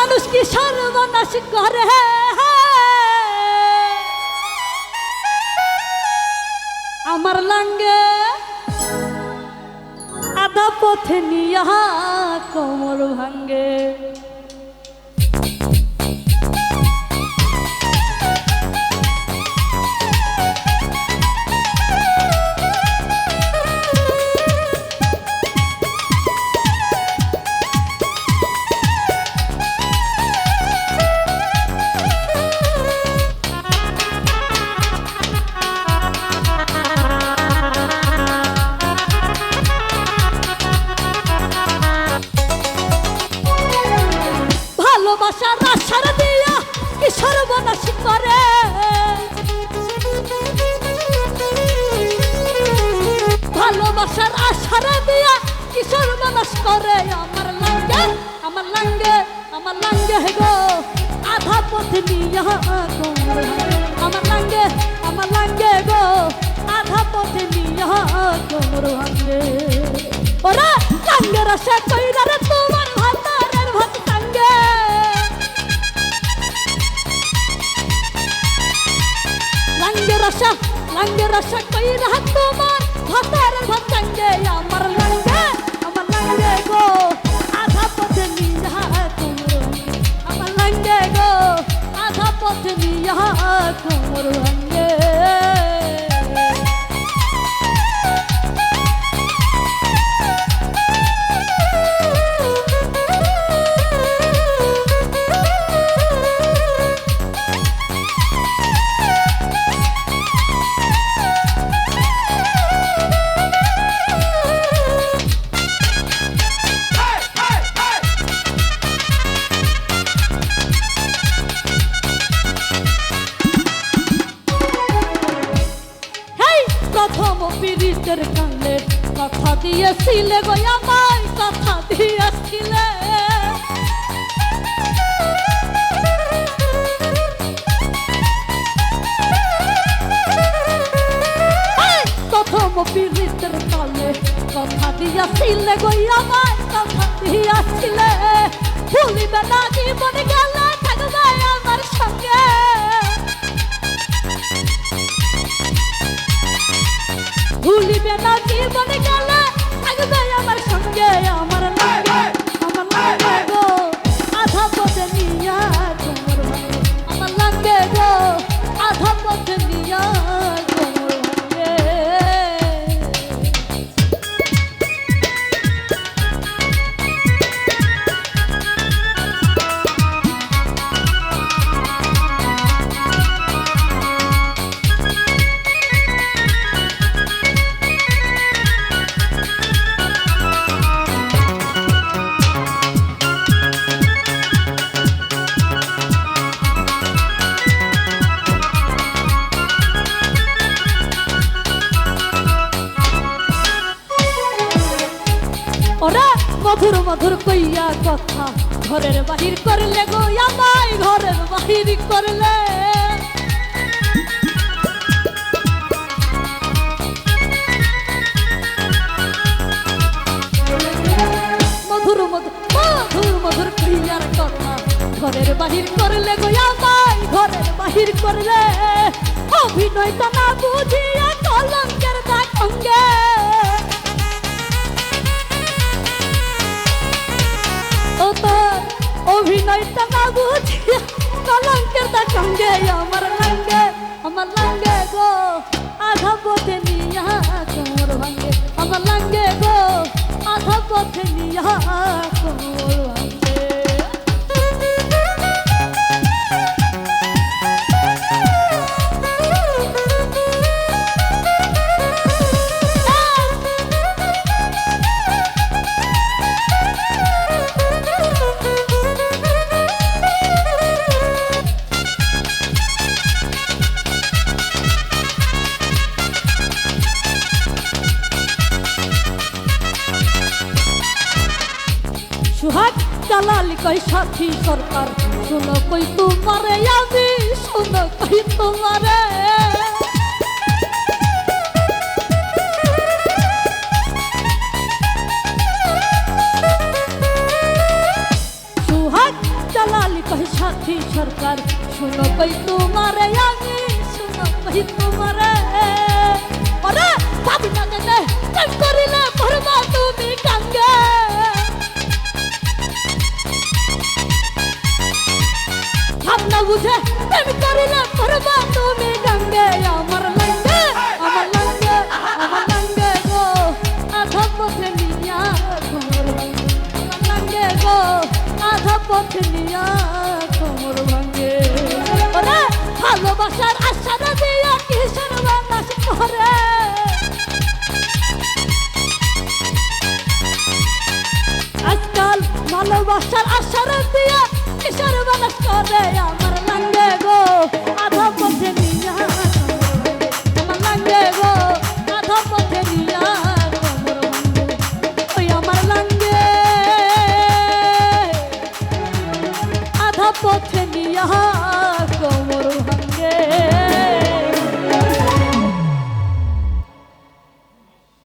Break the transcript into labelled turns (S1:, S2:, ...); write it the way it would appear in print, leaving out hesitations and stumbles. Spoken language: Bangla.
S1: মানুষ কি সর্বনাশ করে আমার লাঙ্গে আধা পথে নিয়া কোমর ভাঙ্গে ভালোবাসার আশার দিয়া কি সর্বনাশ করে ভালোবাসার আশার দিয়া কি সর্বনাশ করে আমার লাঙ্গে আমার লাঙ্গে আমার লাঙ্গে গো আধা পথ নিয়া কোমর আমার লাঙ্গে গো আধা পথ নিয়া কোমর ভাঙ্গে ওরা লাঙ্গের আশা কইরা রে তোমার ভাতারের ভাত টাঙ্গে লাঙ্গের আশা কইরা তোমার ভাতারের ভাত টাঙ্গে আমার লাঙ্গে গো আধা পথে নিয়া কোমর আমার লাঙ্গে গো আধা পথে নিয়া কোমর ভাঙ্গে প্রথম পীড়িতের কালে কথা দিয়েছিলে গো আমায় কথা দিয়েছিলে প্রথম পীড়িতের কালে কথা দিয়েছিলে গো আমায় কথা দিয়েছিলে ভুলিবে না জীবন গেলে থাকবে আমার সঙ্গে ভুলিবে না জীবনে গেলে থাকবে আমার সঙ্গে আমার লাঙ্গে গো আধা পথে নিয়া কোমর ভাঙ্গে আমার লাঙ্গে গো আধা পথে নিয়া কোমর ভাঙ্গে ওরা মধুর মধুর কইয়া কথা ঘরের বাহির করলে গো আমায় ঘরের বাহির করলে মধুর মধুর মধুর মধুর কইয়ার কথা ঘরের বাহির করলে গো আমায় ঘরের বাহির করলে অভিনয় তো না বুঝিয়া কলঙ্কের দাগ অঙ্গে অভিনয়টা না বুঝিয়া কলঙ্কের দাগ অঙ্গে আমার লাঙ্গে গো আধা পথে নিয়া কোমর ভাঙ্গে আমার লাঙ্গে গো আধা পথে নিয়া কোমর ভাঙ্গে সুহাগ জালালি কই সাথী সরকার শুনো কই তোমারে আমি শুনো কই তোমারে জালালি কহে সাথী সরকার শুনো কই তোমারে আমি শুনো কই তোমারে ওরে ভাবি না গেলে প্রেম করিলে মরবা তুমি গাঙ্গে ভাবনা বুঝে প্রেম করিলে মরবা তুমি গাঙ্গে আমার লাঙ্গে গো আধা পথে নিয়া ঘর আমার লাঙ্গে গো আধা পথে নিয়া কোমর ভাঙ্গে ওরে ভালোবাসার আশারা দিয়া কিশোর বানাস করে আজকাল ভালোবাসার আশারা দিয়া কিশোর বানাস করে আমার লাঙ্গে গো আধা পথে নিয়া আমার লাঙ্গে গো আধা পথে নিয়া কোমর ভাঙ্গে ওই আমার লাঙ্গে আধা পথে নিয়া